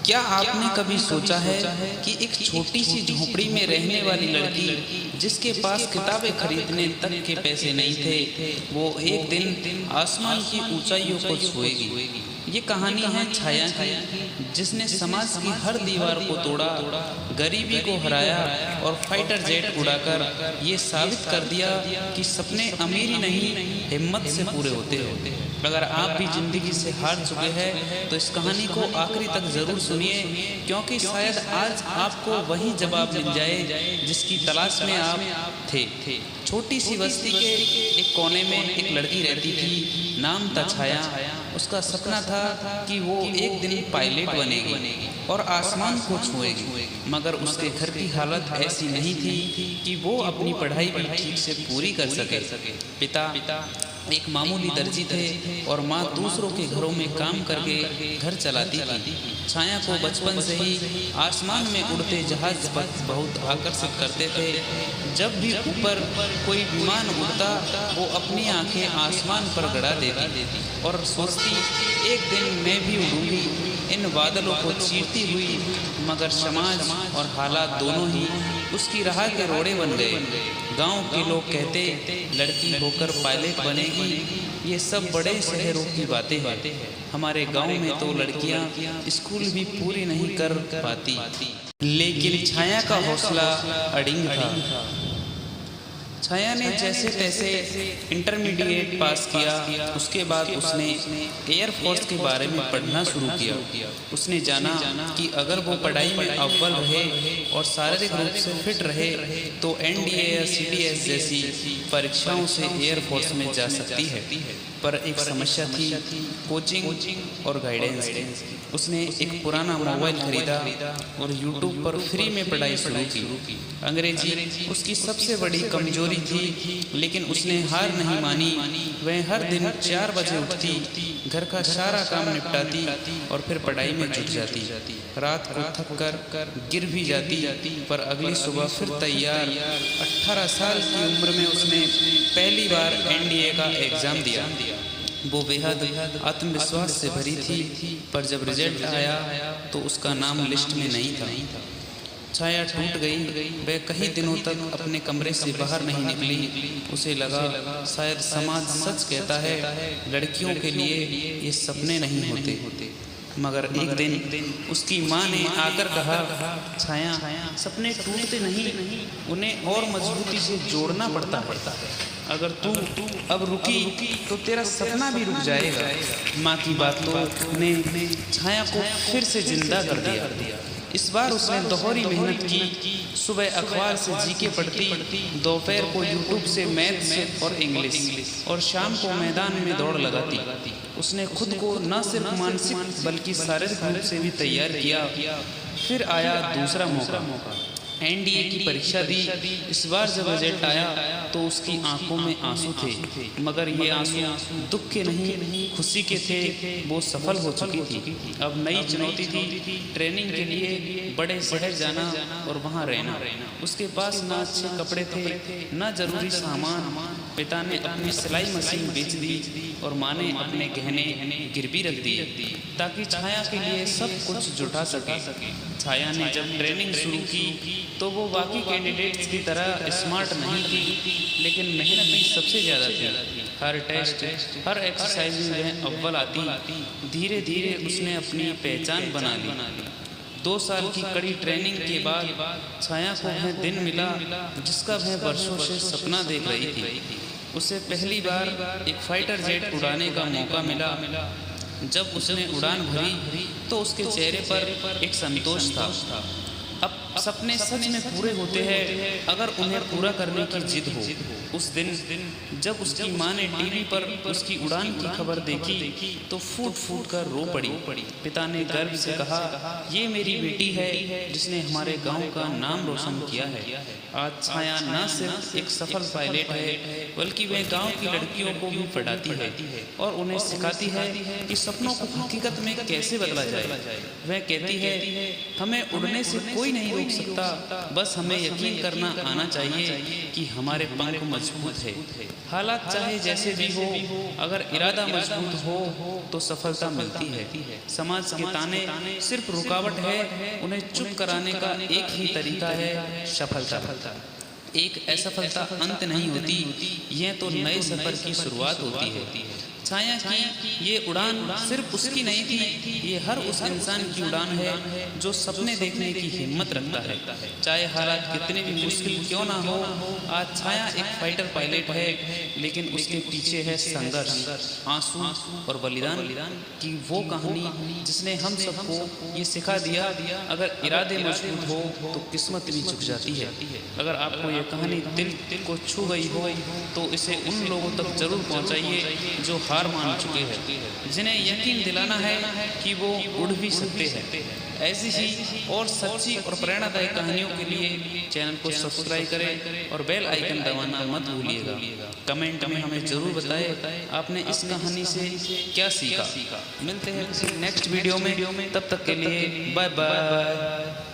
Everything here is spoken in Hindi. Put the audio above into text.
क्या आपने कभी सोचा है कि एक छोटी सी झोपड़ी में रहने वाली लड़की जिसके पास किताबें खरीदने तक के पैसे नहीं थे, वो एक दिन आसमान की ऊंचाइयों को छुएगी। ये कहानी है छाया की, जिसने समाज की हर दीवार को तोड़ा, गरीबी को हराया और फाइटर जेट उड़ाकर ये साबित कर दिया कि सपने अमीरी नहीं, हिम्मत से पूरे होते हैं। अगर आप भी जिंदगी से हार चुके हैं तो इस कहानी को आखिरी तक जरूर सुनिए, क्योंकि शायद आज आपको वही जवाब मिल जाए जिसकी तलाश में आप थे। छोटी सी बस्ती के एक कोने में एक लड़की रहती थी, नाम था छाया। उसका सपना था कि वो एक दिन पायलट बनेगी और आसमान को छुएगी, मगर उसके घर की हालत ऐसी नहीं थी कि वो अपनी पढ़ाई भी ठीक से पूरी कर सके। पिता एक मामूली दर्जी थे और माँ दूसरों के घरों में काम करके घर चलाती थी। छाया को बचपन से ही आसमान में उड़ते जहाज बहुत आकर्षित करते थे। जब भी ऊपर कोई विमान उड़ता, वो अपनी आंखें आसमान पर गड़ा देती और सोचती, एक दिन मैं भी उड़ूंगी इन बादलों को चीरती हुई। मगर समाज और हालात दोनों ही उसकी राह के रोड़े बन गए। गांव के लोग कहते, लड़की होकर पायलट बनेगी, ये सब बड़े शहरों की बातें हैं। हमारे गांव में तो लड़कियां स्कूल भी पूरी नहीं कर पाती। लेकिन छाया का हौसला अडिग था। छाया ने जैसे तैसे इंटरमीडिएट पास किया। उसके बाद उसने एयरफोर्स के बारे में पढ़ना शुरू किया। उसने जाना कि अगर वो पढ़ाई में अव्वल रहे और शारीरिक रूप से फिट रहे तो एनडीए या सीडीएस जैसी परीक्षाओं से एयरफोर्स में जा सकती है। पर एक समस्या थी, कोचिंग और गाइडेंस की। उसने एक पुराना मोबाइल खरीदा और यूट्यूब पर फ्री में पढ़ाई शुरू की। अंग्रेजी उसकी सबसे बड़ी कमजोरी थी, लेकिन उसने हार नहीं मानी। वह हर दिन 4 बजे उठती, घर का सारा काम निपटाती और फिर पढ़ाई में जुट जाती। रात को थक कर गिर भी जाती, पर अगली सुबह फिर तैयार। 18 साल की उम्र में उसने पहली बार एनडीए का एग्जाम दिया। वो बेहद आत्मविश्वास से भरी थी, पर जब रिजल्ट आया तो उसका नाम लिस्ट में नहीं था। छाया टूट गई। वह कई दिनों तक अपने कमरे से बाहर नहीं निकली। उसे लगा शायद समाज सच कहता है, लड़कियों के लिए ये सपने नहीं होते। मगर एक दिन उसकी माँ ने आकर कहा, छाया, सपने टूटते नहीं, उन्हें और मजबूती से जोड़ना पड़ता है। अगर तू अब रुकी तो तेरा सपना भी रुक जाएगा। माँ की बातों ने छाया को फिर से जिंदा कर दिया। इस बार उसने दोहरी मेहनत की। सुबह अखबार से जीके पढ़ती, दोपहर को यूट्यूब से मैथ्स और इंग्लिश, और शाम को मैदान में दौड़ लगाती। उसने खुद को न सिर्फ मानसिक बल्कि शारीरिक रूप से भी तैयार किया। फिर आया दूसरा मौका। एनडीए की परीक्षा दी। इस बार जब रिजल्ट आया तो उसकी आंखों में आंसू थे, मगर ये आंसू दुख के नहीं, खुशी के थे। वो सफल हो चुकी थी। अब नई चुनौती थी, ट्रेनिंग के लिए बड़े शहर जाना और वहाँ रहना। उसके पास ना अच्छे कपड़े थे, ना जरूरी सामान। पिता ने अपनी सिलाई मशीन बेच दी और माँ ने अपने गहने गिरवी रख दिए ताकि छाया के लिए सब कुछ जुटा सके। छाया ने जब ट्रेनिंग शुरू की तो वो बाकी कैंडिडेट्स की तरह स्मार्ट नहीं थी, लेकिन मेहनत भी सबसे ज़्यादा थी। हर टेस्ट, हर एक्सरसाइज में वह अव्वल आती। धीरे धीरे उसने अपनी पहचान बना ली। 2 साल की कड़ी ट्रेनिंग के बाद छाया को वह दिन मिला जिसका वह वर्षों से सपना देख रही थी। उसे पहली बार एक फाइटर जेट उड़ाने का मौका मिला। जब उसने उड़ान भरी तो उसके चेहरे पर एक संतोष था। अब सपने सच में पूरे होते हैं अगर उन्हें पूरा करने की जिद हो। उस दिन जब उसकी माँ ने टीवी पर उसकी उड़ान की खबर देखी तो फूट फूट कर रो पड़ी। पिता ने गर्व से कहा, ये मेरी बेटी है जिसने हमारे गांव का नाम रोशन किया है। आज छाया न सिर्फ एक सफल पायलट है, बल्कि वह गांव की लड़कियों को भी पढ़ाती है और उन्हें सिखाती है कि सपनों को हकीकत में कैसे बदला जाए। वह कहती है, हमें उड़ने से कोई नहीं रोक सकता, बस हमें यकीन करना आना चाहिए कि हमारे पंख मजबूत है। हालात चाहे जैसे भी हो, अगर इरादा मजबूत हो तो सफलता मिलती है। समाज के ताने सिर्फ रुकावट है, उन्हें चुप कराने का एक ही तरीका है, सफलता। एक असफलता अंत नहीं होती, यह तो नए सफर की शुरुआत होती है। छाया की ये उड़ान सिर्फ उसकी नहीं थी, ये हर उस इंसान की उड़ान है जो सपने देखने की हिम्मत रखता है, चाहे हालात कितने भी मुश्किल क्यों ना हो। आज छाया एक फाइटर पायलट है, लेकिन उसके पीछे है संघर्ष, आंसू और बलिदान की वो कहानी जिसने हम सबको ये सिखा दिया, अगर इरादे मजबूत हो तो किस्मत भी झुक जाती है। अगर आपको ये कहानी दिल को छू गई हो तो इसे उन लोगों तक जरूर पहुंचाइए जो हार मान चुके हैं, जिन्हें यकीन दिलाना है कि वो उड़ भी सकते हैं। ऐसी ही और सच्ची और प्रेरणादायक कहानियों के लिए चैनल को सब्सक्राइब करें और बेल आइकन दबाना मत भूलिएगा। कमेंट में हमें जरूर बताएं आपने इस कहानी से क्या सीखा। मिलते हैं किसी नेक्स्ट वीडियो में, तब तक के लिए बाय बाय।